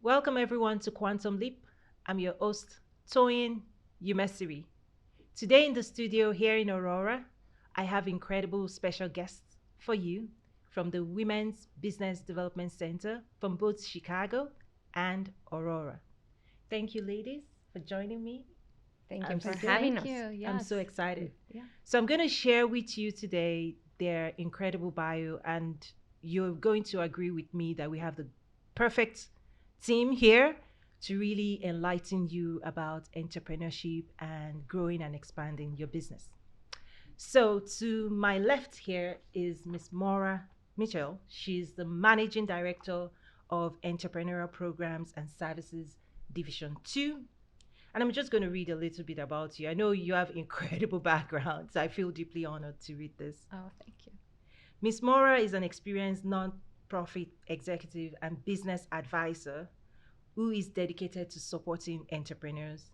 Welcome everyone to Quantum Leap. I'm your host, Toyin Umesiri. Today in the studio here in Aurora, I have incredible special guests for you from the Women's Business Development Center from both Chicago and Aurora. Thank you, ladies, for joining me. Thank you I'm for so, having Thank us. you. I'm so Yes. excited. Yeah. So I'm going to share with you today their incredible bio, and you're going to agree with me that we have the perfect team here to really enlighten you about entrepreneurship and growing and expanding your business. So to my left here is Miss Maura Mitchell. She's the managing director of entrepreneurial programs and services division 2, and I'm just going to read a little bit about you. I know you have incredible backgrounds. I feel deeply honored to read this. Oh, thank you. Ms. Mora is an experienced non-profit executive and business advisor who is dedicated to supporting entrepreneurs.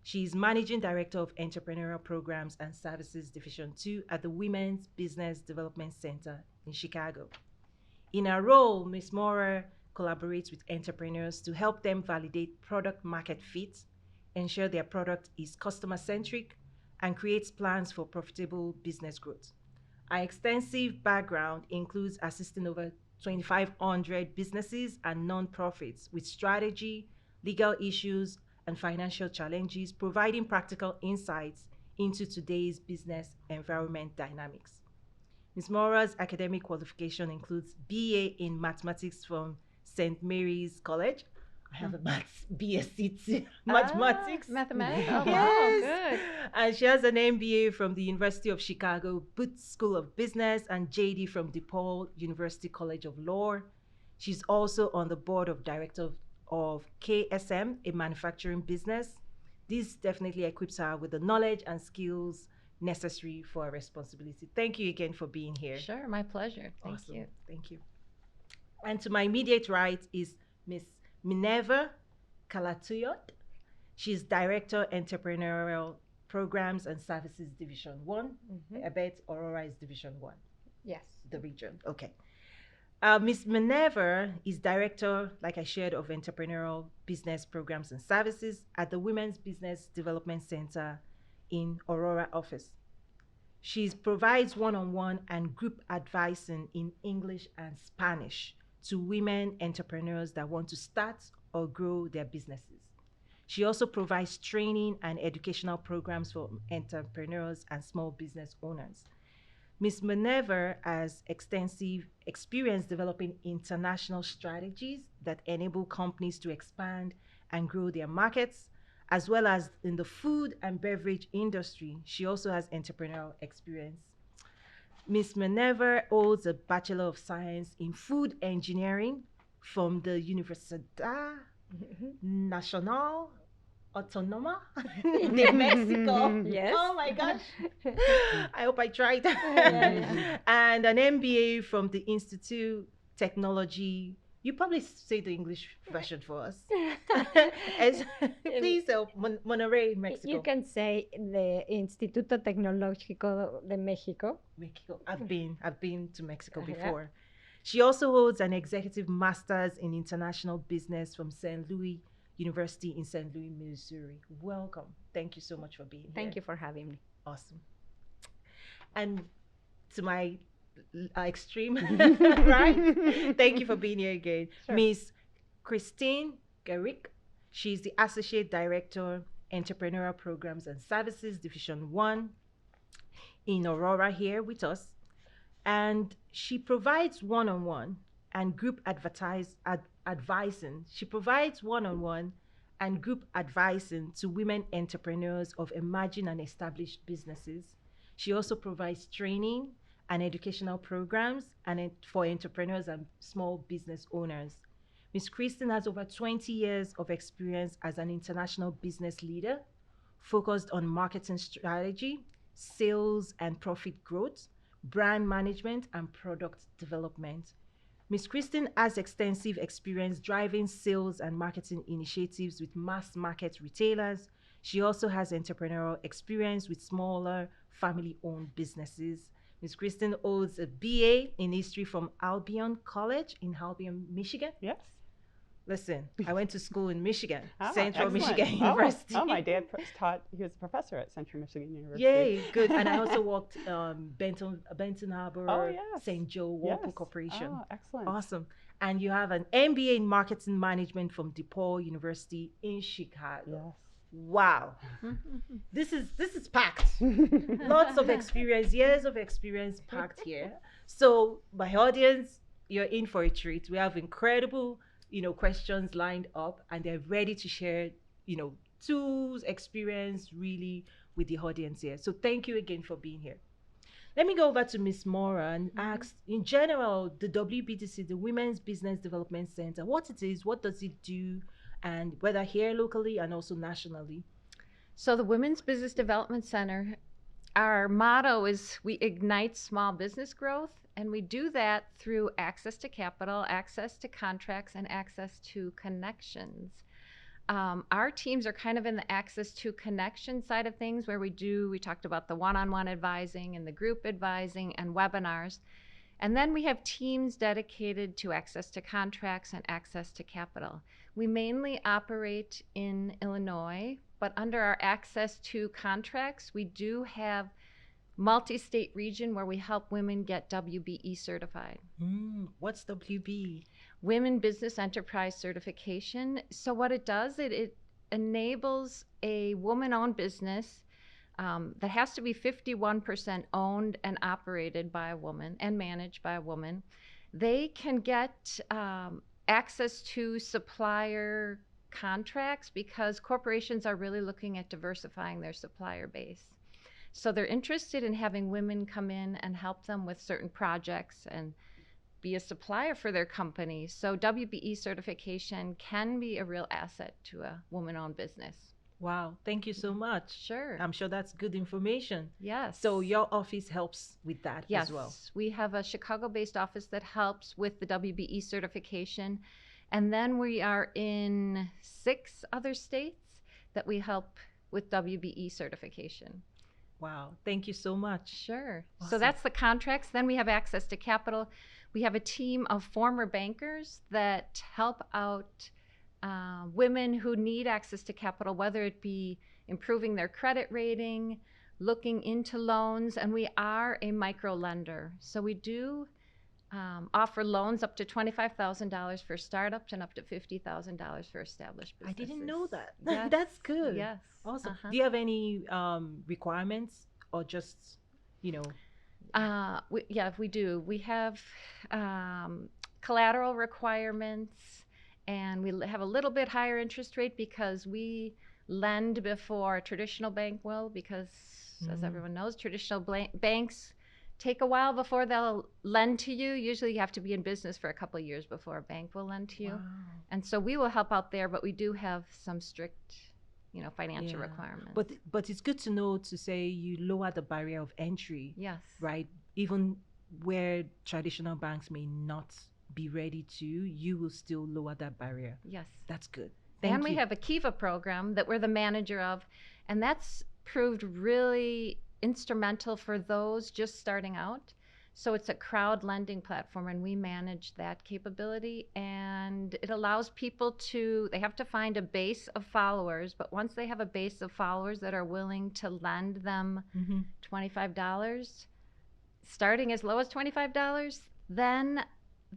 She is Managing Director of Entrepreneurial Programs and Services Division 2 at the Women's Business Development Center in Chicago. In her role, Ms. Mora collaborates with entrepreneurs to help them validate product market fit, ensure their product is customer centric, and creates plans for profitable business growth. Our extensive background includes assisting over 2,500 businesses and nonprofits with strategy, legal issues, and financial challenges, providing practical insights into today's business environment dynamics. Ms. Mora's academic qualification includes BA in mathematics from St. Mary's College. I have a BSc too, mathematics. Mathematics. Oh, wow. Yes. Good. And she has an MBA from the University of Chicago Booth School of Business and JD from DePaul University College of Law. She's also on the board of director of KSM, a manufacturing business. This definitely equips her with the knowledge and skills necessary for her responsibility. Thank you again for being here. Sure. My pleasure. Thank Awesome. you. Thank you. And to my immediate right is Miss Minerva Kalatuyot. She's Director Entrepreneurial Programs and Services Division 1. I bet Aurora is Division 1, Yes. the region. Okay. Ms. Minerva is Director, like I shared, of Entrepreneurial Business Programs and Services at the Women's Business Development Center in Aurora office. She provides one-on-one and group advising in English and Spanish to women entrepreneurs that want to start or grow their businesses. She also provides training and educational programs for entrepreneurs and small business owners. Ms. Minerva has extensive experience developing international strategies that enable companies to expand and grow their markets, as well as in the food and beverage industry. She also has entrepreneurial experience. Ms. Minerva holds a Bachelor of Science in Food Engineering from the Universidad Nacional Autónoma de Mexico. Yes. Oh my gosh. I hope I tried. Yeah. And an MBA from the Institute Technology. You probably say the English version for us. Please, Monterrey, Mexico. You can say the Instituto Tecnológico de México. Mexico. I've been to Mexico Yeah. before. She also holds an executive master's in international business from St. Louis University in St. Louis, Missouri. Welcome. Thank you so much for being here. Thank you for having me. Awesome. And to my extreme right, thank you for being here again. Sure. Miss Christine Garrick. She's the Associate Director, Entrepreneurial Programs and Services, Division 1 in Aurora here with us. And she provides one-on-one and group advising. She provides one-on-one and group advising to women entrepreneurs of emerging and established businesses. She also provides training and educational programs for entrepreneurs and small business owners. Ms. Kristen has over 20 years of experience as an international business leader, focused on marketing strategy, sales and profit growth, brand management, and product development. Ms. Kristen has extensive experience driving sales and marketing initiatives with mass market retailers. She also has entrepreneurial experience with smaller family-owned businesses. Ms. Kristen holds a BA in history from Albion College in Albion, Michigan. Yes. Listen, I went to school in Michigan, Ah, Central excellent. Michigan University. Oh, my dad taught, he was a professor at Central Michigan University. Yay, good. And I also worked Benton Harbor, Oh, yes. St. Joe, Whirlpool Yes. Corporation. Oh, excellent. Awesome. And you have an MBA in marketing management from DePaul University in Chicago. Yes. Wow. This is packed. Lots of experience, years of experience packed here. So my audience, you're in for a treat. We have incredible, questions lined up, and they're ready to share, tools, experience really with the audience here. So thank you again for being here. Let me go over to Miss Mora and ask, in general, the WBDC, the Women's Business Development Center, what it is, what does it do, and whether here locally and also nationally. So the Women's Business Development Center, our motto is we ignite small business growth, and we do that through access to capital, access to contracts, and access to connections. Our teams are kind of in the access to connection side of things, where we talked about the one-on-one advising and the group advising and webinars. And then we have teams dedicated to access to contracts and access to capital. We mainly operate in Illinois, but under our access to contracts, we do have multi-state region where we help women get WBE certified. What's WB? Women Business Enterprise Certification. So what it does, it enables a woman-owned business that has to be 51% owned and operated by a woman and managed by a woman. They can get access to supplier contracts because corporations are really looking at diversifying their supplier base. So they're interested in having women come in and help them with certain projects and be a supplier for their company. So WBE certification can be a real asset to a woman-owned business. Wow, thank you so much. Sure. I'm sure that's good information. Yes. So your office helps with that yes, as well. We have a Chicago-based office that helps with the WBE certification. And then we are in 6 other states that we help with WBE certification. Wow, thank you so much. Sure. Awesome. So that's the contracts. Then we have access to capital. We have a team of former bankers that help out women who need access to capital, whether it be improving their credit rating, looking into loans, and we are a micro lender. So we do offer loans up to $25,000 for startups and up to $50,000 for established businesses. I didn't know that. Yes. That's good. Yes. Awesome. Uh-huh. Do you have any requirements or just, we do. We have collateral requirements, and we have a little bit higher interest rate because we lend before a traditional bank will, because as everyone knows, traditional banks take a while before they'll lend to you. Usually you have to be in business for a couple of years before a bank will lend to you. Wow. And so we will help out there, but we do have some strict, financial requirements. But it's good to know, to say you lower the barrier of entry. Yes. Right? Even where traditional banks may not be ready to, you will still lower that barrier. Yes. That's good. And we have a Kiva program that we're the manager of, and that's proved really instrumental for those just starting out. So it's a crowd lending platform, and we manage that capability, and it allows people they have to find a base of followers, but once they have a base of followers that are willing to lend them $25, starting as low as $25, then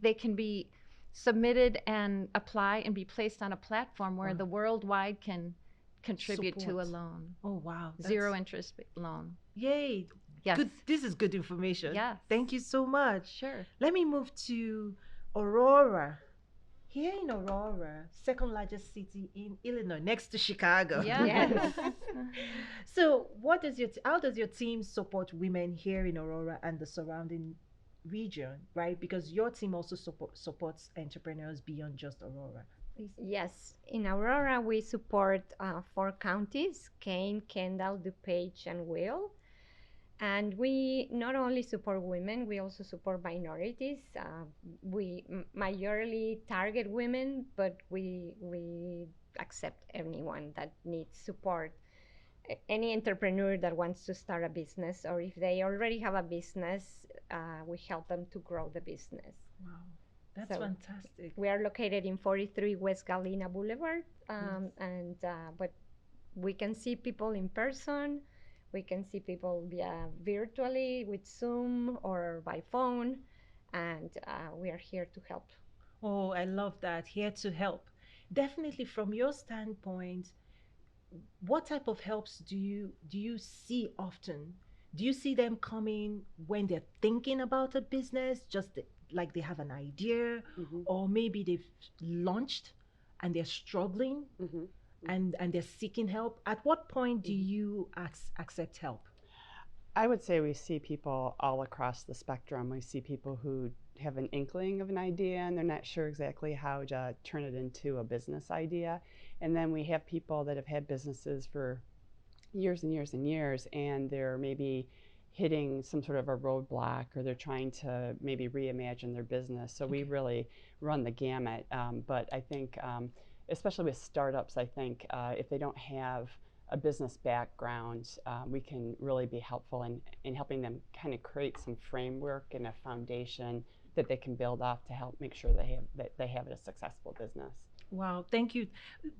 they can be submitted and apply and be placed on a platform where the worldwide can contribute to a loan. Oh, wow. Zero interest loan. Yay. Yes. Good. This is good information. Yes. Thank you so much. Sure. Let me move to Aurora. Here in Aurora, second largest city in Illinois, next to Chicago. Yeah. Yes. So how does your team support women here in Aurora and the surrounding region, right? Because your team also supports entrepreneurs beyond just Aurora. Yes, in Aurora we support 4 counties: Kane, Kendall, DuPage, and Will. And we not only support women, we also support minorities. We majorly target women, but we accept anyone that needs support. Any entrepreneur that wants to start a business, or if they already have a business, we help them to grow the business. Wow. That's So fantastic. we are located in 43 West Galena Boulevard, and but we can see people in person. We can see people via virtually with Zoom or by phone, and we are here to help. Oh, I love that. Here to help. Definitely from your standpoint, what type of helps do you see often? Do you see them coming when they're thinking about a business, just like they have an idea, Hmm. or maybe they've launched and they're struggling Hmm. and they're seeking help? At what point do Hmm. you accept help? I would say we see people all across the spectrum. We see people who have an inkling of an idea and they're not sure exactly how to turn it into a business idea. And then we have people that have had businesses for years and years and years, and they're maybe hitting some sort of a roadblock, or they're trying to maybe reimagine their business. So we Okay. really run the gamut. But I think, especially with startups, I think if they don't have a business background, we can really be helpful in helping them kind of create some framework and a foundation that they can build off to help make sure they have a successful business. Wow, thank you.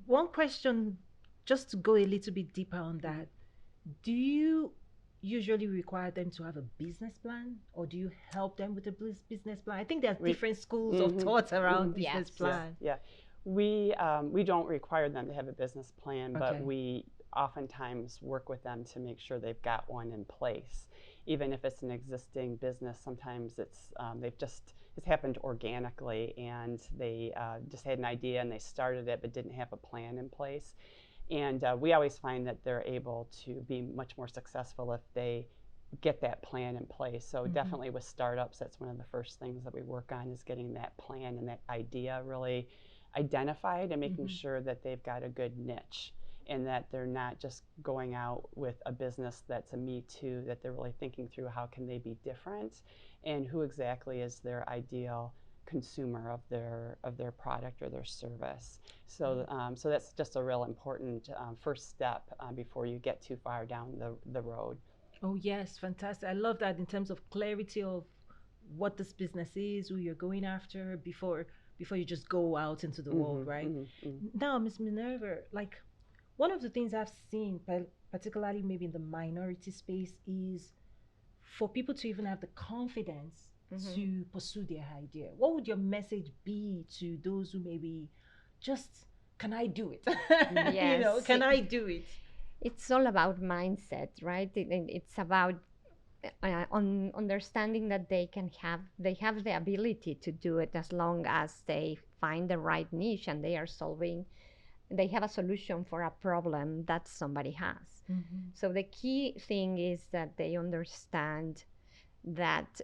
One question, just to go a little bit deeper on Mhm. that. Do you usually require them to have a business plan, or do you help them with a business plan? I think there are We, different schools of mhm, thought around mhm. business Yes. Yeah, plan. yeah. We don't require them to have a business plan, but Okay. we oftentimes work with them to make sure they've got one in place. Even if it's an existing business, sometimes it's happened organically, and they just had an idea and they started it but didn't have a plan in place. And we always find that they're able to be much more successful if they get that plan in place. So Mhm. definitely with startups, that's one of the first things that we work on, is getting that plan and that idea really identified and making Mhm. sure that they've got a good niche, and that they're not just going out with a business that's a me too, that they're really thinking through how can they be different and who exactly is their ideal consumer of their product or their service. So that's just a real important first step before you get too far down the road. Oh, yes, fantastic. I love that in terms of clarity of what this business is, who you're going after before you just go out into the world, Hmm. right? Hmm. Hmm. Now, Miss Minerva, like one of the things I've seen, particularly maybe in the minority space, is for people to even have the confidence Mhm. to pursue their idea. What would your message be to those who maybe just, can I do it? Yes, Can I do it? it's all about mindset, right? It's about on understanding that they have the ability to do it as long as they find the right niche and they have a solution for a problem that somebody has. Mm-hmm. So the key thing is that they understand that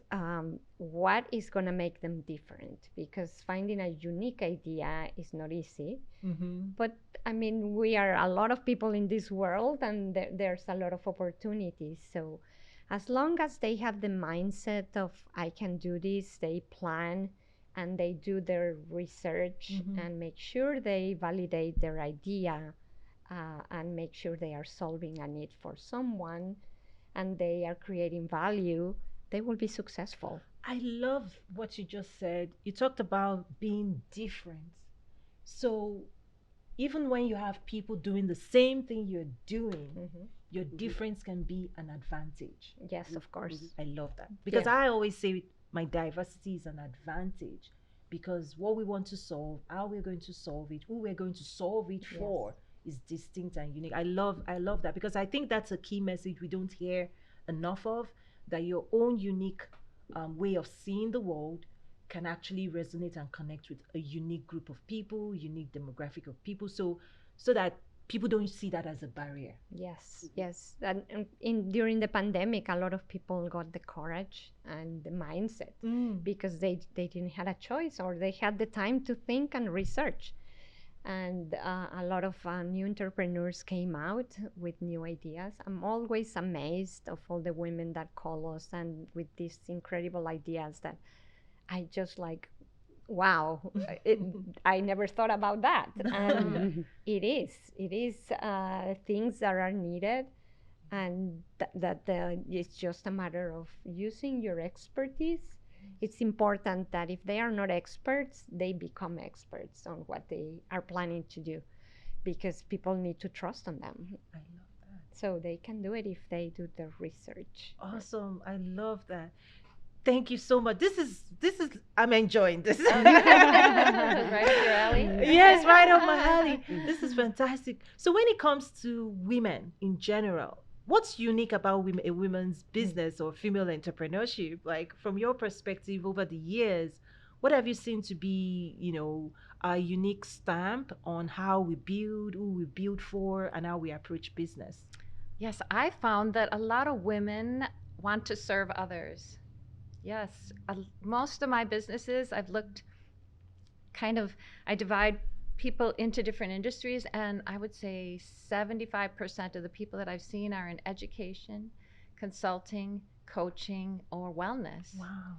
what is going to make them different, because finding a unique idea is not easy. Mm-hmm. But I mean, we are a lot of people in this world, and there's a lot of opportunities. So as long as they have the mindset of I can do this, they plan and they do their research Mm-hmm. and make sure they validate their idea, and make sure they are solving a need for someone and they are creating value, they will be successful. I love what you just said. You talked about being different. So even when you have people doing the same thing you're doing, Hmm. your Hmm. difference can be an advantage. Yes, of course. I love that because Yes. I always say my diversity is an advantage because what we want to solve, how we're going to solve it, who we're going to solve it Yes. for is distinct and unique. I love that because I think that's a key message we don't hear enough of, that your own unique way of seeing the world can actually resonate and connect with a unique group of people, unique demographic of people, so that people don't see that as a barrier. Yes, yes. And in during the pandemic, a lot of people got the courage and the mindset Mm. because they didn't have a choice, or they had the time to think and research. And a lot of new entrepreneurs came out with new ideas. I'm always amazed of all the women that call us and with these incredible ideas that I just like, wow, it, I never thought about that. And it is things that are needed, and that it's just a matter of using your expertise it's important that if they are not experts, they become experts on what they are planning to do, because people need to trust on them. I love that. So they can do it if they do the research. Awesome. I love that. Thank you so much. This is I'm enjoying this. Right up your alley. Yes, right up my alley. This is fantastic. So when it comes to women in general, what's unique about a women's business or female entrepreneurship? Like from your perspective over the years, what have you seen to be, a unique stamp on how we build, who we build for, and how we approach business? Yes, I found that a lot of women want to serve others. Yes, most of my businesses, I've looked I divide people into different industries, and I would say 75% of the people that I've seen are in education, consulting, coaching, or wellness. Wow.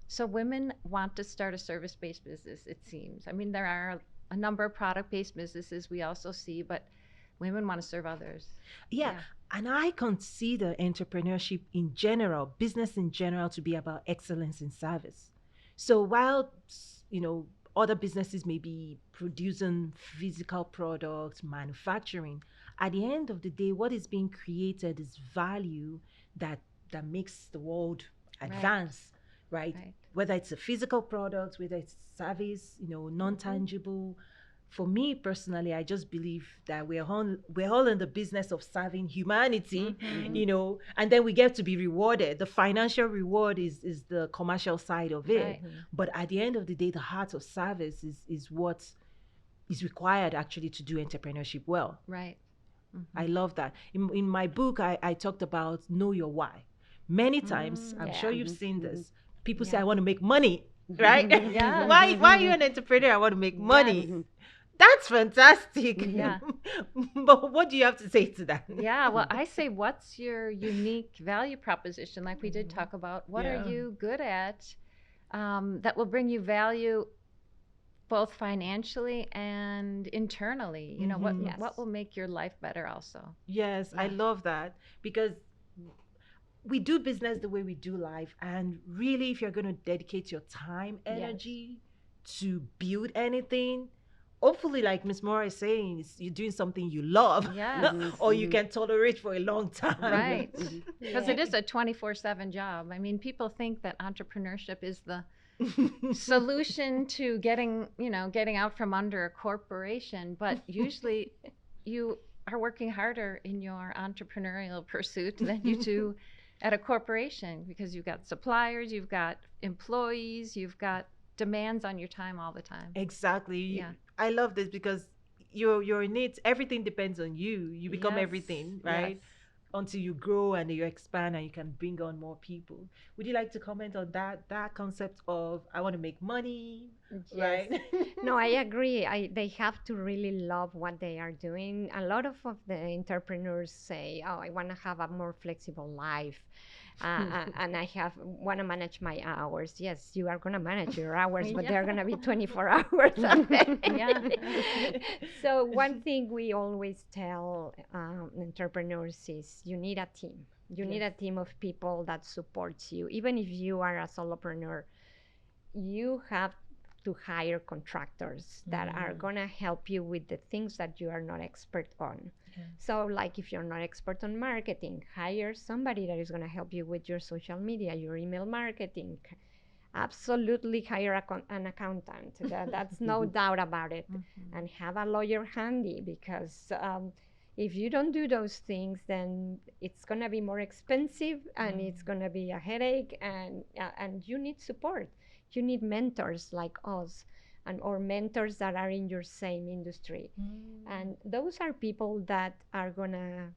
So women want to start a service-based business, it seems. I mean, there are a number of product-based businesses we also see, but women want to serve others. Yeah. And I consider entrepreneurship in general, business in general, to be about excellence in service. So while, other businesses may be producing physical products, manufacturing, at the end of the day, what is being created is value that makes the world advance, right? Whether it's a physical product, whether it's service, non-tangible. For me personally, I just believe that we're all in the business of serving humanity, and then we get to be rewarded. The financial reward is the commercial side of it. Right. But at the end of the day, the heart of service is what is required actually to do entrepreneurship well. Right. I love that. In my book, I talked about know your why. Many times, I'm sure you've seen this. People say, I want to make money, right? Yeah. Why are you an entrepreneur? I want to make money. That's fantastic. Yeah. But what do you have to say to that? Yeah, well, I say, what's your unique value proposition? Like we did talk about, what are you good at that will bring you value both financially and internally? What will make your life better also? Yes, I love that, because we do business the way we do life. And really, if you're going to dedicate your time, energy to build anything, hopefully, like Miss Mora is saying, you're doing something you love, or you can tolerate for a long time. Right. Because it is a 24/7 job. I mean, people think that entrepreneurship is the solution to getting out from under a corporation, but usually you are working harder in your entrepreneurial pursuit than you do at a corporation, because you've got suppliers, you've got employees, you've got demands on your time all the time. Exactly. Yeah. I love this, because you're in it. Everything depends on you. You become everything, right? Yes. Until you grow and you expand and you can bring on more people. Would you like to comment on that concept of I want to make money, right? No, I agree. They have to really love what they are doing. A lot of the entrepreneurs say, "Oh, I want to have a more flexible life, and I want to manage my hours." Yes, you are going to manage your hours, but they're going to be 24 hours a day. So one thing we always tell entrepreneurs is you need a team. You need a team of people that supports you. Even if you are a solopreneur, you have to hire contractors that are going to help you with the things that you are not expert on. So like if you're not expert on marketing, hire somebody that is going to help you with your social media, your email marketing. Absolutely hire an accountant. That's no doubt about it. And have a lawyer handy, because if you don't do those things, then it's going to be more expensive, and it's going to be a headache, and you need support. You need mentors like us, or mentors that are in your same industry. And those are people that are going to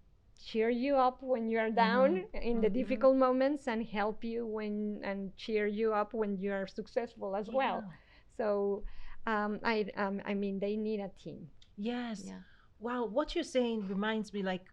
cheer you up when you're down in the difficult moments, and help you and cheer you up when you are successful as well. So I mean, they need a team. Yes. Yeah. Wow, what you're saying reminds me, like,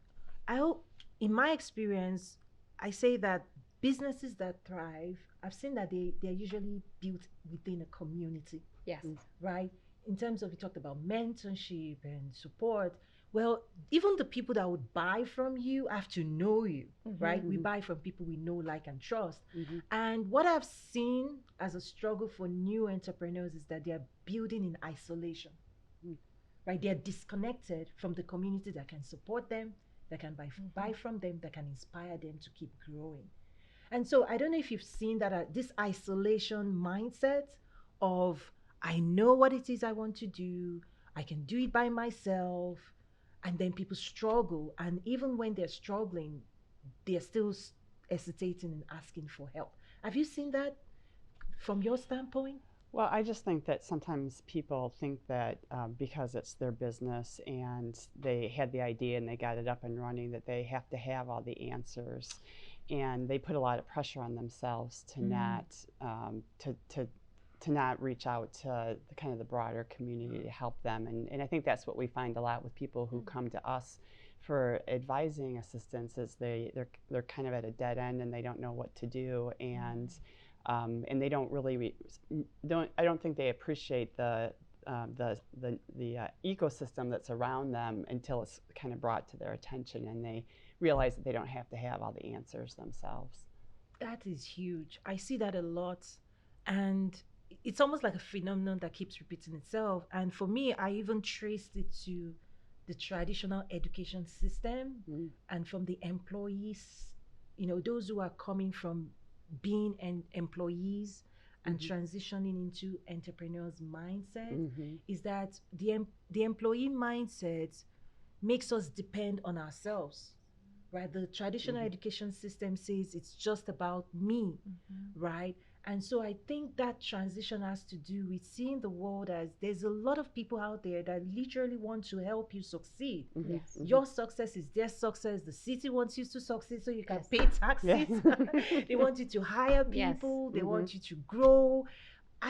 in my experience, I say that businesses that thrive, I've seen that they're usually built within a community. Yes. Right? In terms of, we talked about mentorship and support. Well, even the people that would buy from you have to know you, right? We Mhm. buy from people we know, like, and trust. Mhm. And what I've seen as a struggle for new entrepreneurs is that they're building in isolation, Mm. right? They're disconnected from the community that can support them, that can buy from them, that can inspire them to keep growing. And so I don't know if you've seen that this isolation mindset of, I know what it is I want to do, I can do it by myself, and then people struggle. And even when they're struggling, they're still hesitating and asking for help. Have you seen that from your standpoint? Well, I just think that sometimes people think that because it's their business and they had the idea and they got it up and running, that they have to have all the answers, and they put a lot of pressure on themselves to not to not reach out to the kind of the broader community to help them. And I think that's what we find a lot with people who come to us for advising assistance, is they're kind of at a dead end and they don't know what to do, and they don't really I don't think they appreciate the ecosystem that's around them until it's kind of brought to their attention and they realize that they don't have to have all the answers themselves. That is huge. I see that a lot. And it's almost like a phenomenon that keeps repeating itself. And for me, I even traced it to the traditional education system Mm. and from the employees, those who are coming from being employees and transitioning into entrepreneurs mindset, Mm-hmm. is that the employee mindset makes us depend on ourselves, right? The traditional Mm-hmm. education system says it's just about me, right? And so I think that transition has to do with seeing the world as there's a lot of people out there that literally want to help you succeed. Mm-hmm. Yes. Mm-hmm. Your success is their success. The city wants you to succeed so you can Yes. pay taxes. Yeah. They want you to hire Yes. people. They Mhm. want you to grow.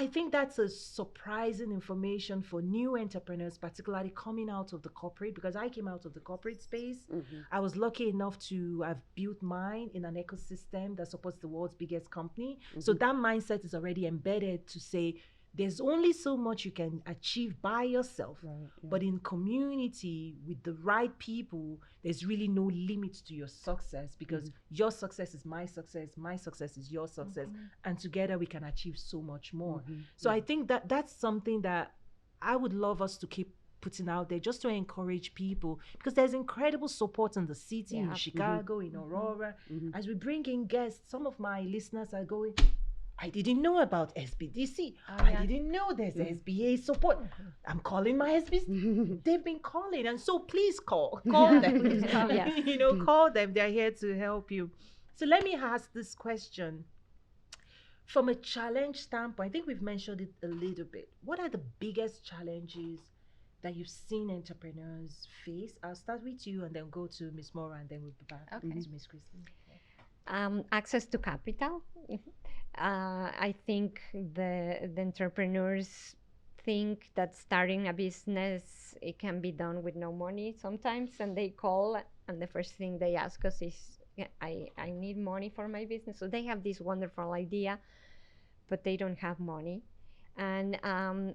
I think that's a surprising information for new entrepreneurs, particularly coming out of the corporate, because I came out of the corporate space. Mm-hmm. I was lucky enough to have built mine in an ecosystem that supports the world's biggest company. So Mhm. that mindset is already embedded to say there's only so much you can achieve by yourself. Right. Yeah. But in community with the right people, there's really no limit to your success, because your success is my success is your success, and together we can achieve so much more. Mhm. So I think that that's something that I would love us to keep putting out there, just to encourage people, because there's incredible support in the city, in Yeah. Chicago, in Aurora. Mhm. As we bring in guests, some of my listeners are going, I didn't know about SBDC. I didn't know there's SBA support. I'm calling my SBC. They've been calling, and so please call them. Please call, yes. Call them. They're here to help you. So let me ask this question. From a challenge standpoint, I think we've mentioned it a little bit. What are the biggest challenges that you've seen entrepreneurs face? I'll start with you and then go to Miss Mora, and then we'll be back Okay. to Miss Christine. Access to capital. I think the entrepreneurs think that starting a business, it can be done with no money sometimes, and they call and the first thing they ask us is, "Yeah, I need money for my business." So they have this wonderful idea, but they don't have money. And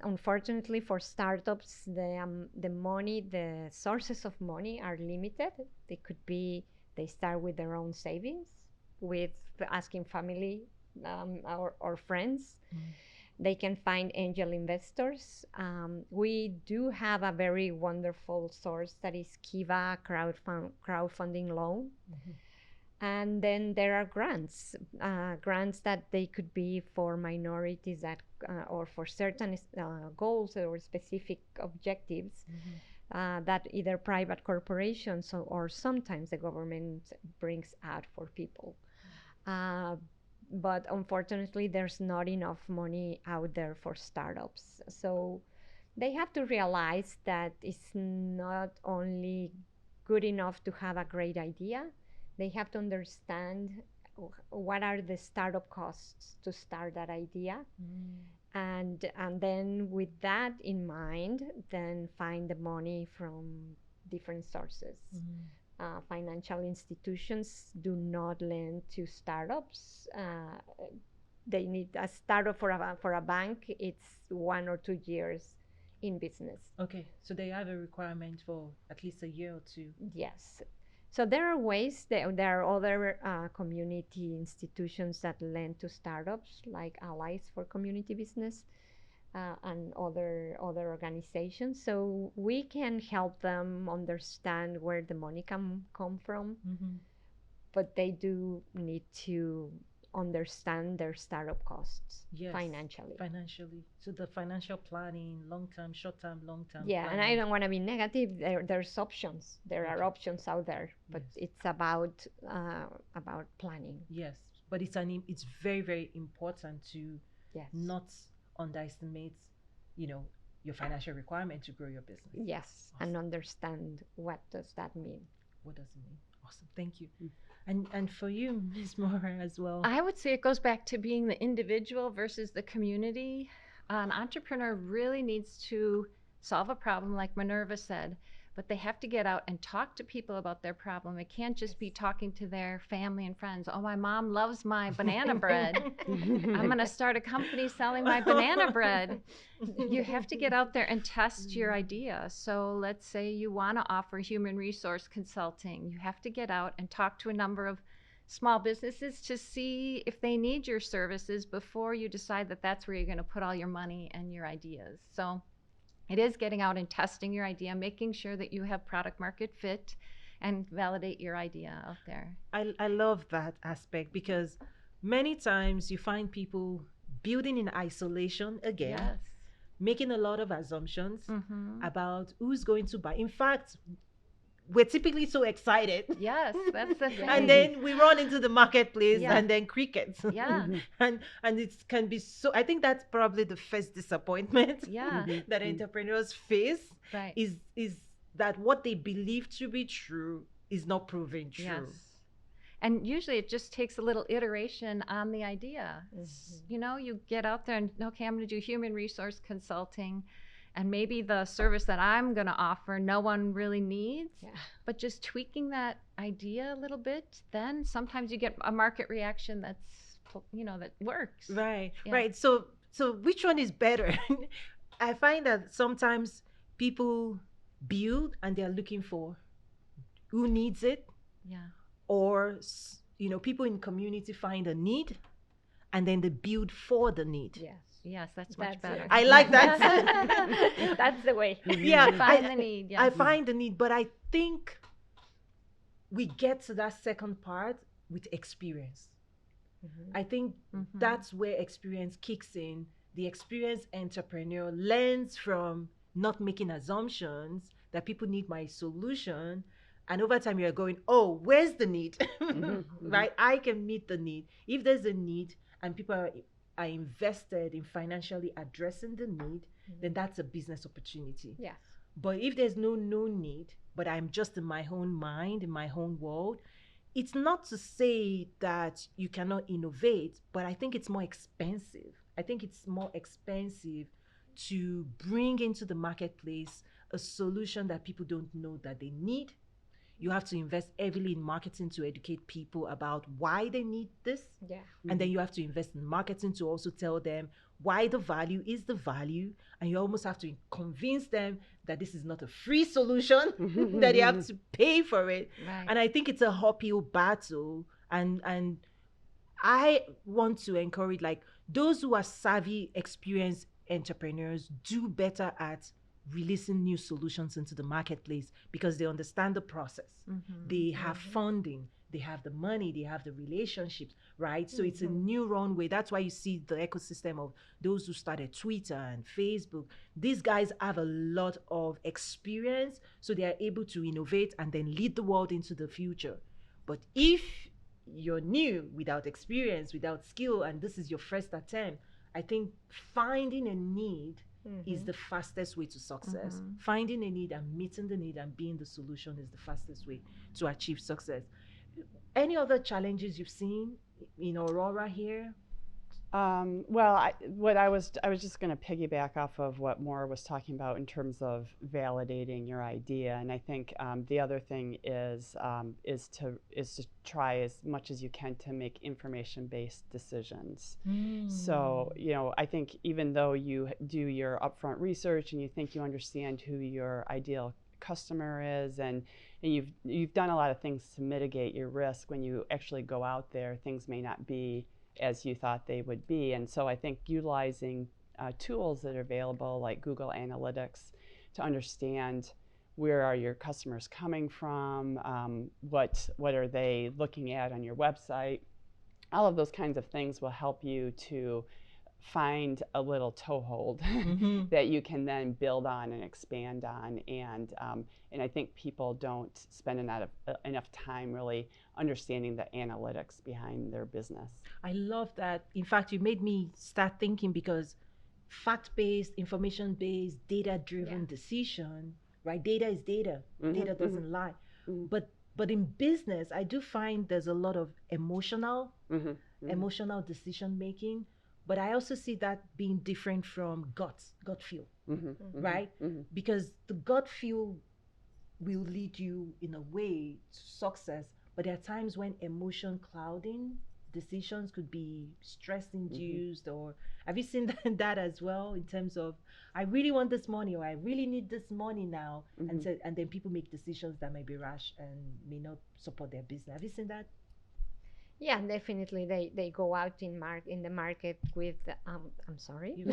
unfortunately for startups, the sources of money are limited. They could be, they start with their own savings, with asking family or friends. They can find angel investors. We do have a very wonderful source that is Kiva crowdfunding loan. And then there are grants that they could be for minorities that or for certain goals or specific objectives that either private corporations or sometimes the government brings out for people. But unfortunately, there's not enough money out there for startups. So they have to realize that it's not only good enough to have a great idea. They have to understand what are the startup costs to start that idea. And then with that in mind, then find the money from different sources. Financial institutions do not lend to startups. They need a startup for a bank. It's 1 or 2 years in business. Okay, so they have a requirement for at least a year or two. Yes. So there are ways, there are other community institutions that lend to startups like Allies for Community Business and other organizations. So we can help them understand where the money can come from, Mm-hmm. but they do need to understand their startup costs Yes, financially. financially. So the financial planning, long term, short term, long term. Yeah, and I don't want to be negative. There's options. There are Okay. options out there, but Yes. it's about planning. Yes, but it's very very important to Yes. not underestimate, your financial requirement to grow your business. Yes, and understand what does that mean. What does it mean? Awesome, thank you. And for you, Ms. Mora, as well. I would say it goes back to being the individual versus the community. An entrepreneur really needs to solve a problem, like Minerva said, but they have to get out and talk to people about their problem. It can't just be talking to their family and friends. Oh, my mom loves my banana bread. I'm going to start a company selling my banana bread. You have to get out there and test your idea. So let's say you want to offer human resource consulting. You have to get out and talk to a number of small businesses to see if they need your services before you decide that that's where you're going to put all your money and your ideas. So it is getting out and testing your idea, making sure that you have product market fit and validate your idea out there. I love that aspect because many times you find people building in isolation again, Yes. making a lot of assumptions Mm-hmm. about who's going to buy. In fact, we're typically so excited. Yes, that's the thing. And then we run into the marketplace Yeah. and then crickets. Yeah. and it can be so, I think that's probably the first disappointment Yeah. that entrepreneurs face Right. is that what they believe to be true is not proven true. Yes. And usually it just takes a little iteration on the idea. You get out there and, okay, I'm going to do human resource consulting. And maybe the service that I'm going to offer, no one really needs. Yeah. But just tweaking that idea a little bit, then sometimes you get a market reaction that works. Right, Yeah. right. So which one is better? I find that sometimes people build and they're looking for who needs it, Yeah. or people in community find a need and then they build for the need. Yes. Yes, that's much That's better. it. I like that. That's the way. Yeah, Find the need. Yes. I find the need, but I think we get to that second part with experience. I think that's where experience kicks in. The experienced entrepreneur learns from not making assumptions that people need my solution. And over time, you're going, oh, where's the need? Right? I can meet the need. If there's a need and people are invested in financially addressing the need, then that's a business opportunity. Yes. But if there's no need, but I'm just in my own mind, in my own world, it's not to say that you cannot innovate, but I think it's more expensive. I think it's more expensive to bring into the marketplace a solution that people don't know that they need. You have to invest heavily in marketing to educate people about why they need this. Yeah. And then you have to invest in marketing to also tell them why the value is the value. And you almost have to convince them that this is not a free solution, that you have to pay for it. Right. And I think it's a uphill battle. And I want to encourage, like, those who are savvy, experienced entrepreneurs do better at releasing new solutions into the marketplace because they understand the process. They have funding, they have the money, they have the relationships, right? So it's a new runway. That's why you see the ecosystem of those who started Twitter and Facebook. These guys have a lot of experience, so they are able to innovate and then lead the world into the future. But if you're new, without experience, without skill, and this is your first attempt, I think finding a need is the fastest way to success. Finding a need and meeting the need and being the solution is the fastest way to achieve success. Any other challenges you've seen in Aurora here? Well, I was just going to piggyback off of what Maura was talking about in terms of validating your idea, and I think the other thing is to try as much as you can to make information-based decisions. So, I think even though you do your upfront research and you think you understand who your ideal customer is, and you've done a lot of things to mitigate your risk, when you actually go out there, things may not be as you thought they would be. And so I think utilizing tools that are available like Google Analytics to understand where are your customers coming from, what are they looking at on your website, all of those kinds of things will help you to find a little toehold that you can then build on and expand on. And I think people don't spend enough time really understanding the analytics behind their business. I love that. In fact, you made me start thinking, because fact-based, information-based, data-driven decision, right? Data is data. Data doesn't lie. But in business, I do find there's a lot of emotional decision making. But I also see that being different from gut feel, right? Because the gut feel will lead you in a way to success, but there are times when emotion clouding decisions could be stress induced. Or have you seen that as well, in terms of, I really want this money, or I really need this money now, and then people make decisions that may be rash and may not support their business. Have you seen that? Yeah, definitely. They go out in the market with I'm sorry.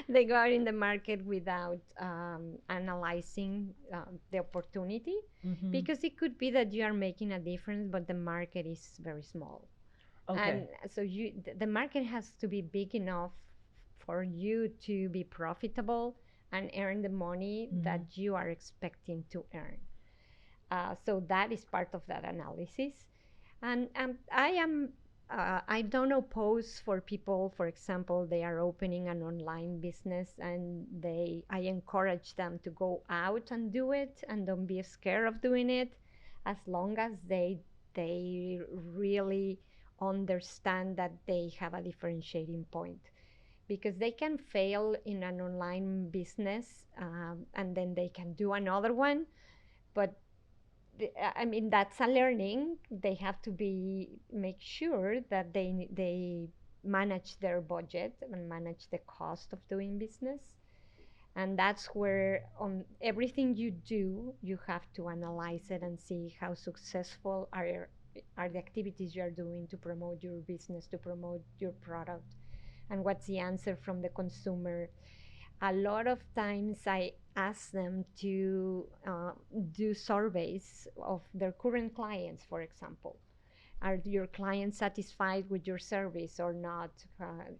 They go out in the market without analyzing the opportunity, because it could be that you are making a difference, but the market is very small. Okay. And so the market has to be big enough for you to be profitable and earn the money that you are expecting to earn. So that is part of that analysis. And I don't oppose for people, for example, they are opening an online business, and I encourage them to go out and do it, and don't be scared of doing it, as long as they really understand that they have a differentiating point. Because they can fail in an online business, and then they can do another one, but I mean, that's a learning. They have to make sure that they manage their budget and manage the cost of doing business. And that's where on everything you do, you have to analyze it and see how successful are the activities you are doing to promote your business, to promote your product, and what's the answer from the consumer. A lot of times I ask them to do surveys of their current clients, for example. Are your clients satisfied with your service or not?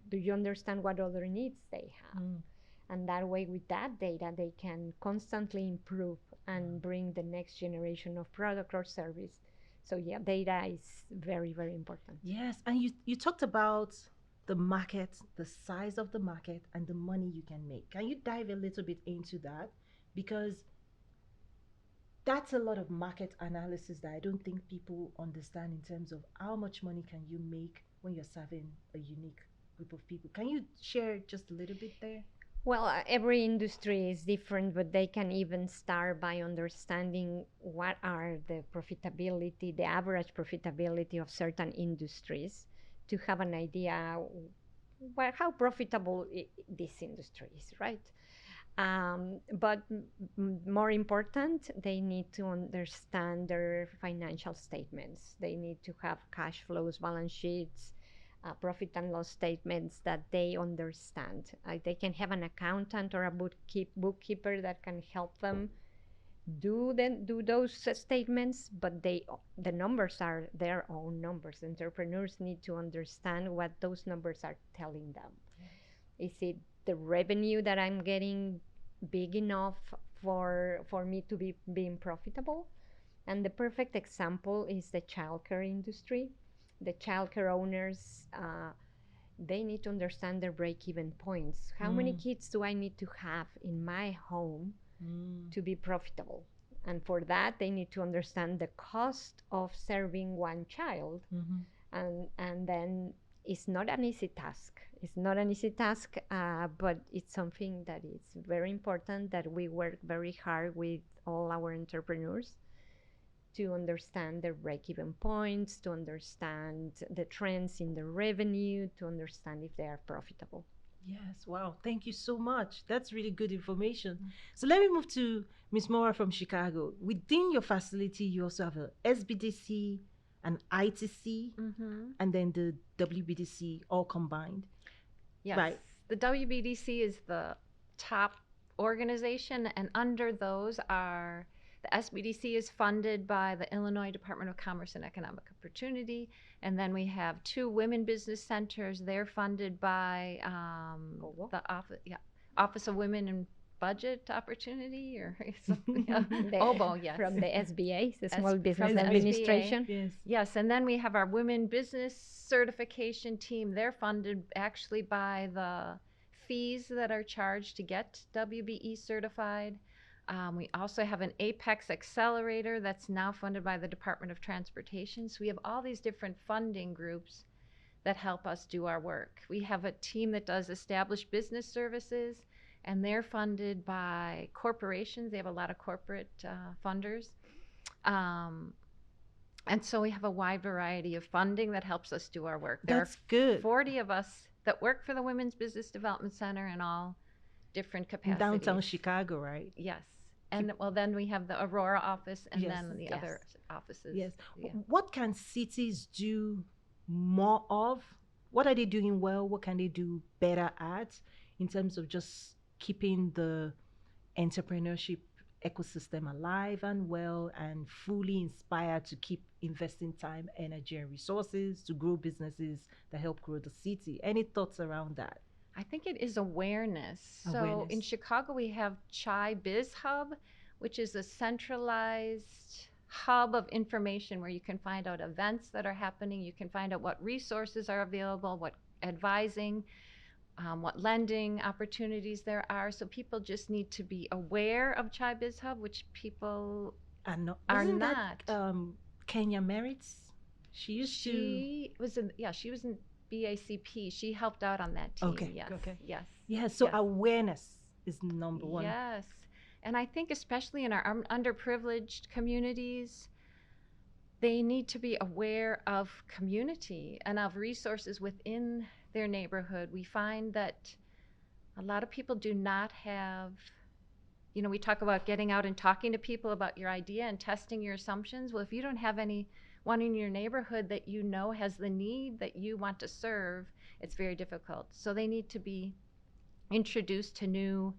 Do you understand what other needs they have? And that way, with that data, they can constantly improve and bring the next generation of product or service. So yeah, data is very, very important. Yes, and you talked about the market, the size of the market, and the money you can make. Can you dive a little bit into that? Because that's a lot of market analysis that I don't think people understand, in terms of how much money can you make when you're serving a unique group of people. Can you share just a little bit there? Well, every industry is different, but they can even start by understanding what are the profitability, the average profitability of certain industries, to have an idea how profitable this industry is, right? But more important, they need to understand their financial statements. They need to have cash flows, balance sheets, profit and loss statements that they understand. They can have an accountant or a bookkeeper that can help them do those statements, but the numbers are their own numbers. Entrepreneurs need to understand what those numbers are telling them. Is it the revenue that I'm getting big enough for me to be being profitable? And the perfect example is the childcare industry. The childcare owners, they need to understand their break-even points. How many kids do I need to have in my home to be profitable? And for that, they need to understand the cost of serving one child, and then it's not an easy task. It's not an easy task, but it's something that is very important, that we work very hard with all our entrepreneurs to understand their break-even points, to understand the trends in the revenue, to understand if they are profitable. Yes, wow. Thank you so much. That's really good information. So let me move to Miss Mora from Chicago. Within your facility, you also have a SBDC, an ITC, and then the WBDC all combined. Yes. Right. The WBDC is the top organization, and under those are the SBDC is funded by the Illinois Department of Commerce and Economic Opportunity, and then we have 2 women business centers. They're funded by the Office of Women and Budget Opportunity or something. OBO, yes. From the SBA, the Small from Business the Administration. Yes. Yes, and then we have our Women Business Certification Team. They're funded actually by the fees that are charged to get WBE certified. We also have an Apex Accelerator that's now funded by the Department of Transportation. So we have all these different funding groups that help us do our work. We have a team that does established business services, and they're funded by corporations. They have a lot of corporate funders. And so we have a wide variety of funding that helps us do our work. There That's are good. 40 of us that work for the Women's Business Development Center in all different In capacities. downtown Chicago, right? Yes. And well, then we have the Aurora office and Yes. then the other offices. Yes. Yeah. What can cities do more of? What are they doing well? What can they do better at in terms of just keeping the entrepreneurship ecosystem alive and well and fully inspired to keep investing time, energy, and resources to grow businesses that help grow the city? Any thoughts around that? I think it is awareness. So Awareness. in Chicago, we have Chai Biz Hub, which is a centralized hub of information where you can find out events that are happening. You can find out what resources are available, what advising, what lending opportunities there are. So people just need to be aware of Chai Biz Hub, which people And no, are wasn't not. that Kenya Merritt's? She used to. She was in BACP. She helped out on that team. Okay, Yes. okay. Yes. Yeah, so Yes. awareness is number one. Yes. And I think especially in our underprivileged communities, they need to be aware of community and of resources within their neighborhood. We find that a lot of people do not have, we talk about getting out and talking to people about your idea and testing your assumptions. Well, if you don't have anyone in your neighborhood that you know has the need that you want to serve, it's very difficult. So they need to be introduced to new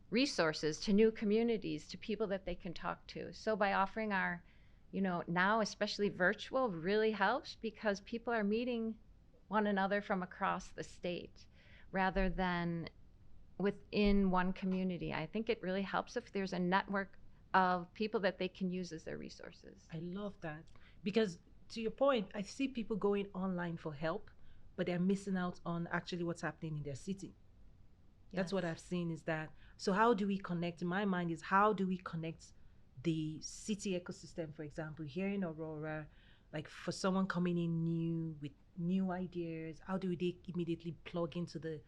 resources, to new communities, to people that they can talk to. So by offering our, now especially virtual really helps because people are meeting one another from across the state rather than within one community. I think it really helps if there's a network of people that they can use as their resources. I love that because to your point, I see people going online for help, but they're missing out on actually what's happening in their city. That's what I've seen is that. So how do we connect? In my mind is how do we connect the city ecosystem, for example, here in Aurora, like for someone coming in new with new ideas, how do they immediately plug into the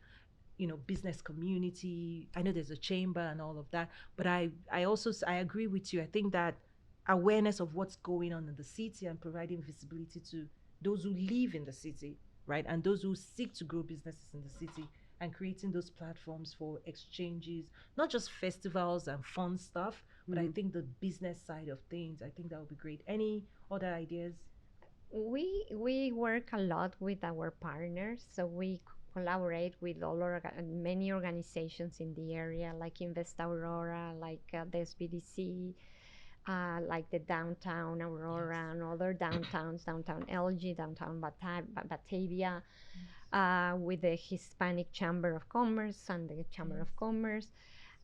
business community? I know there's a chamber and all of that, but I agree with you. I think that awareness of what's going on in the city and providing visibility to those who live in the city, right, and those who seek to grow businesses in the city, and creating those platforms for exchanges, not just festivals and fun stuff, but I think the business side of things, I think that would be great. Any other ideas? We work a lot with our partners, so we collaborate with many organizations in the area, like Invest Aurora, like the SBDC, like the downtown Aurora and other downtowns, downtown LG, downtown Batavia, with the Hispanic Chamber of Commerce and the Chamber of Commerce.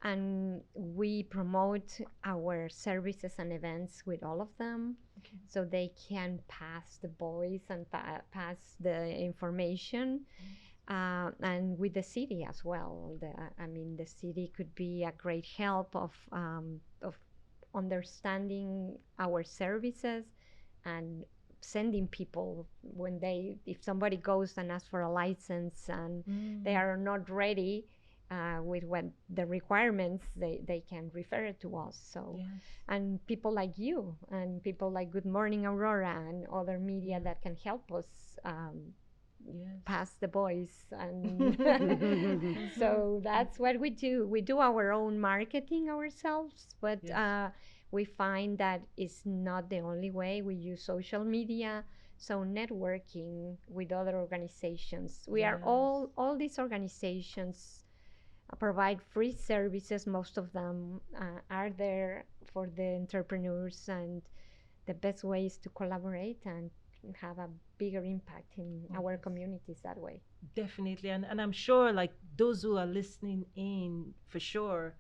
And we promote our services and events with all of them, so they can pass the voice and pass the information. And with the city as well. The city could be a great help of understanding our services and sending people when if somebody goes and asks for a license and they are not ready with what the requirements, they can refer it to us. So, Yes. and people like you and people like Good Morning Aurora and other media that can help us Yes. pass the voice. And so that's what we do. We do our own marketing ourselves, but Yes. we find that it's not the only way. We use social media, so networking with other organizations. We are Yes. all these organizations provide free services. Most of them are there for the entrepreneurs, and the best way is to collaborate and have a bigger impact in our Yes. communities that way. Definitely. And I'm sure like those who are listening in, for sure,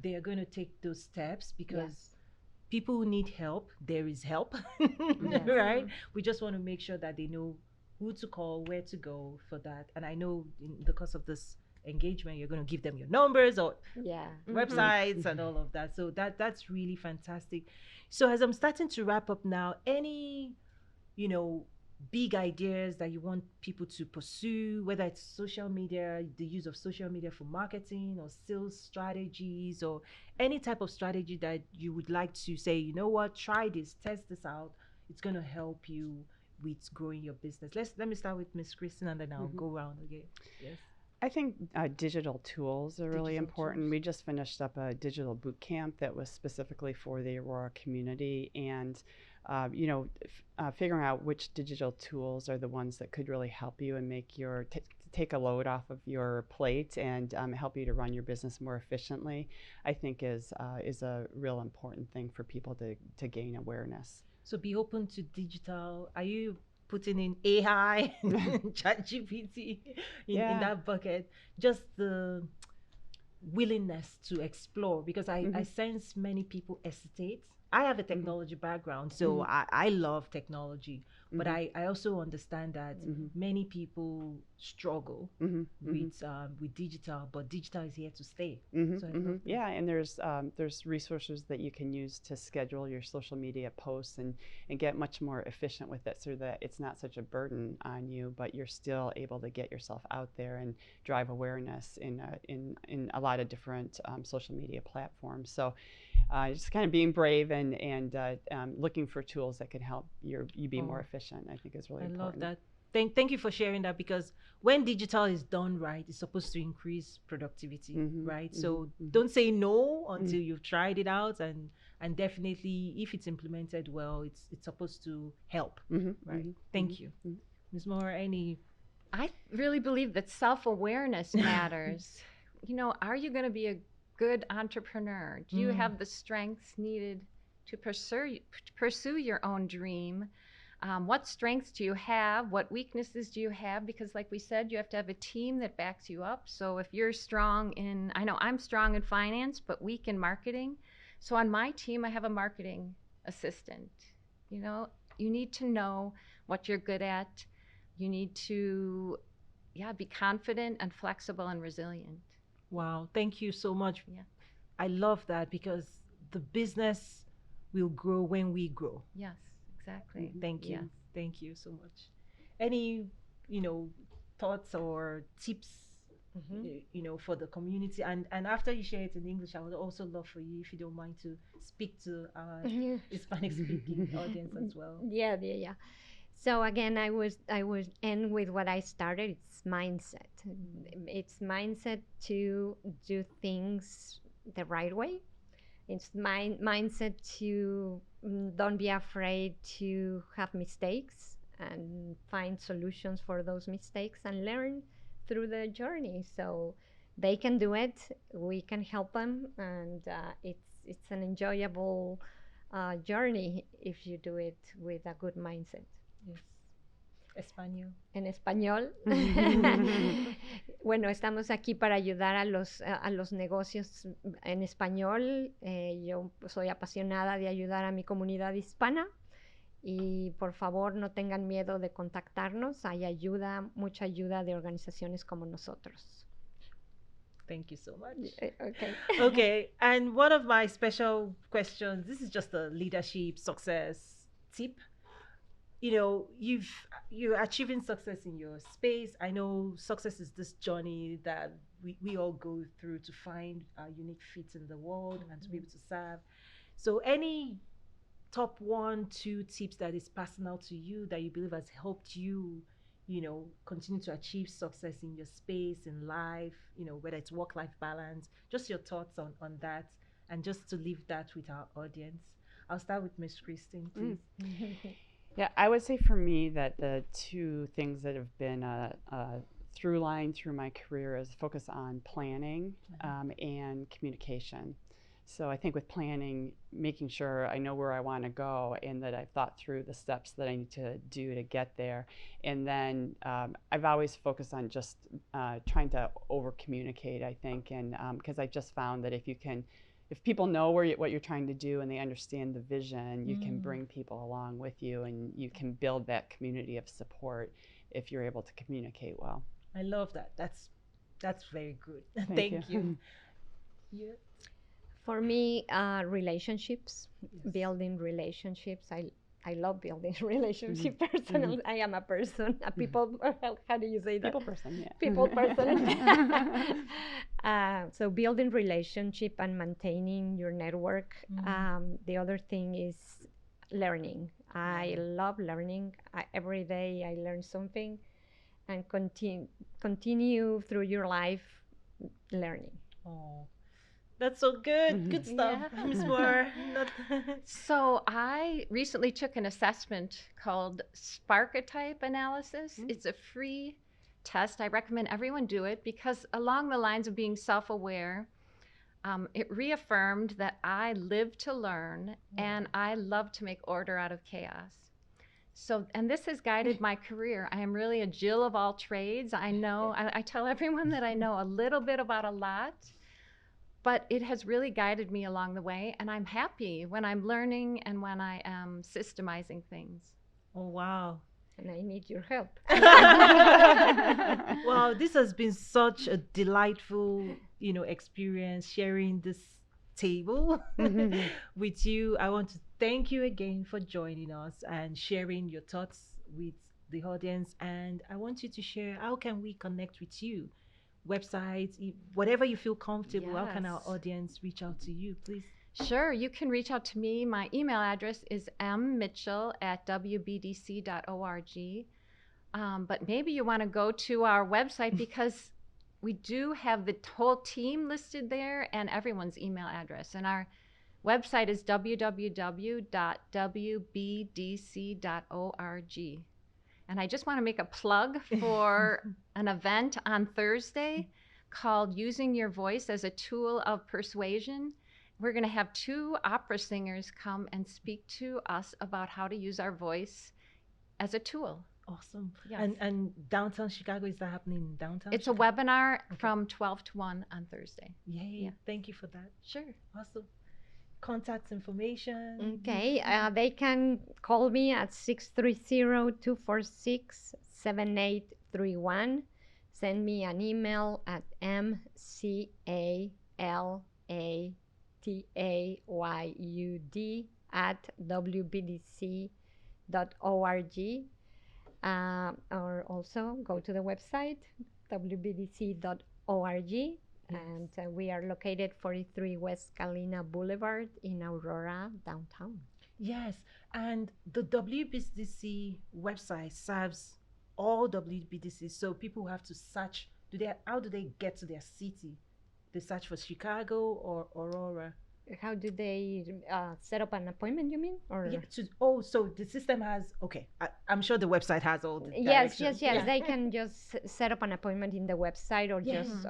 they are going to take those steps because people who need help, there is help. Yes. Right? We just want to make sure that they know who to call, where to go for that. And I know in the course of this engagement, you're going to give them your numbers or Yeah. websites and all of that. So that's really fantastic. So as I'm starting to wrap up now, any, you know, big ideas that you want people to pursue, whether it's social media, the use of social media for marketing or sales strategies or any type of strategy that you would like to say, you know what, try this, test this out. It's going to help you with growing your business. Let me start with Miss Kristen and then I'll go around again. Yes. I think digital tools are really Digital important. tools. We just finished up a digital boot camp that was specifically for the Aurora community, and figuring out which digital tools are the ones that could really help you and make your take a load off of your plate and help you to run your business more efficiently, I think is a real important thing for people to gain awareness. So be open to digital. Are you putting in AI, ChatGPT in that bucket? Just the willingness to explore, because I sense many people hesitate. I have a technology background, so I love technology, but I also understand that many people struggle with digital, but digital is here to stay. So I love that. Yeah, and there's resources that you can use to schedule your social media posts and get much more efficient with it, so that it's not such a burden on you, but you're still able to get yourself out there and drive awareness in a lot of different social media platforms. So just kind of being brave and looking for tools that can help you be more efficient, I think is really important. I love that. Thank you for sharing that, because when digital is done right, it's supposed to increase productivity, right? So don't say no until you've tried it out, and definitely if it's implemented well, it's supposed to help, right? Thank you. Ms. Moore, I really believe that self-awareness matters. Are you going to be a good entrepreneur? Do you have the strengths needed to pursue your own dream? What strengths do you have? What weaknesses do you have? Because like we said, you have to have a team that backs you up. So if you're strong I know I'm strong in finance, but weak in marketing. So on my team, I have a marketing assistant. You need to know what you're good at. You need to, be confident and flexible and resilient. Wow, thank you so much. Yeah. I love that, because the business will grow when we grow. Yes, exactly. Thank you. Yes. Thank you so much. Any, thoughts or tips, for the community? And after you share it in English, I would also love for you, if you don't mind, to speak to our Hispanic speaking audience as well. Yeah. So again, I would end with what I started. It's mindset. It's mindset to do things the right way. It's mindset to don't be afraid to have mistakes and find solutions for those mistakes and learn through the journey. So they can do it. We can help them, and it's an enjoyable journey if you do it with a good mindset. Yes. Español. En español. Bueno, estamos aquí para ayudar a los negocios en español. Yo soy apasionada de ayudar a mi comunidad hispana, y por favor no tengan miedo de contactarnos. Hay mucha ayuda de organizaciones como nosotros. Thank you so much. Okay. Okay, and one of my special questions, this is just a leadership success tip. you're achieving success in your space. I know success is this journey that we all go through to find our unique fit in the world and to be able to serve. So any top one, two tips that is personal to you that you believe has helped you, continue to achieve success in your space, in life, whether it's work-life balance, just your thoughts on that, and just to leave that with our audience. I'll start with Miss Christine, please. Yeah, I would say for me that the two things that have been a through line through my career is focus on planning and communication. So I think with planning, making sure I know where I want to go and that I've thought through the steps that I need to do to get there. And then I've always focused on just trying to over communicate, I think, and because I've just found that if people know what you're trying to do and they understand the vision, you can bring people along with you and you can build that community of support if you're able to communicate well. I love that. That's very good. Thank you. Yeah. For me, relationships, building relationships. I love building relationship personally. I am a person, a people, how do you say that? People person, yeah. People person. So building relationship and maintaining your network. The other thing is learning. I love learning. Every day I learn something and continue through your life learning. Oh. That's so good. Good stuff. Yeah. Miss Moore. So I recently took an assessment called Sparketype Analysis. It's a free test. I recommend everyone do it because along the lines of being self-aware, it reaffirmed that I live to learn and I love to make order out of chaos. So, and this has guided my career. I am really a Jill of all trades. I know, I tell everyone that I know a little bit about a lot, but it has really guided me along the way. And I'm happy when I'm learning and when I am systemizing things. Oh, wow. And I need your help. Wow, this has been such a delightful, experience sharing this table with you. I want to thank you again for joining us and sharing your thoughts with the audience. And I want you to share, how can we connect with you? Websites, whatever you feel comfortable. Yes. How can our audience reach out to you, please? Sure, you can reach out to me. My email address is mmitchell@wbdc.org. But maybe you want to go to our website because we do have the whole team listed there and everyone's email address. And our website is www.wbdc.org. And I just want to make a plug for an event on Thursday called Using Your Voice as a Tool of Persuasion. We're going to have 2 opera singers come and speak to us about how to use our voice as a tool. Awesome. Yes. And downtown Chicago, is that happening in downtown It's Chicago? A webinar from 12 to 1 on Thursday. Yay. Yeah. Thank you for that. Sure. Awesome. Contact information. Okay. They can call me at 630-246-7831. Send me an email at mcallayud@wbdc.org. Or also go to the website wbdc.org. Yes. And we are located 43 West Galena Boulevard in Aurora, downtown. Yes, and the WBDC website serves all WBDC, so people have to search. How do they get to their city? They search for Chicago or Aurora. How do they set up an appointment, you mean? Or yeah, so the system has, okay, I'm sure the website has all the Yes. Yeah. They can just set up an appointment in the website or just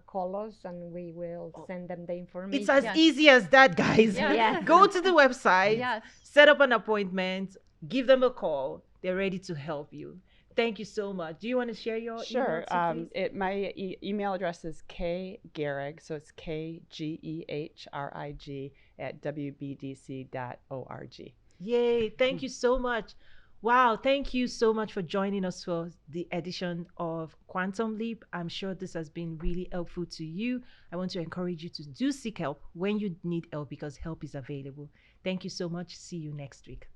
call us and we will send them the information. It's as easy as that, guys. Yes. Go to the website, Yes. set up an appointment, give them a call. They're ready to help you. Thank you so much. Do you want to share your Sure. email too, please? My email address is kgehrig, so it's KGEHRIG @wbdc.org. Yay. Thank you so much. Wow. Thank you so much for joining us for the edition of Quantum Leap. I'm sure this has been really helpful to you. I want to encourage you to do seek help when you need help because help is available. Thank you so much. See you next week.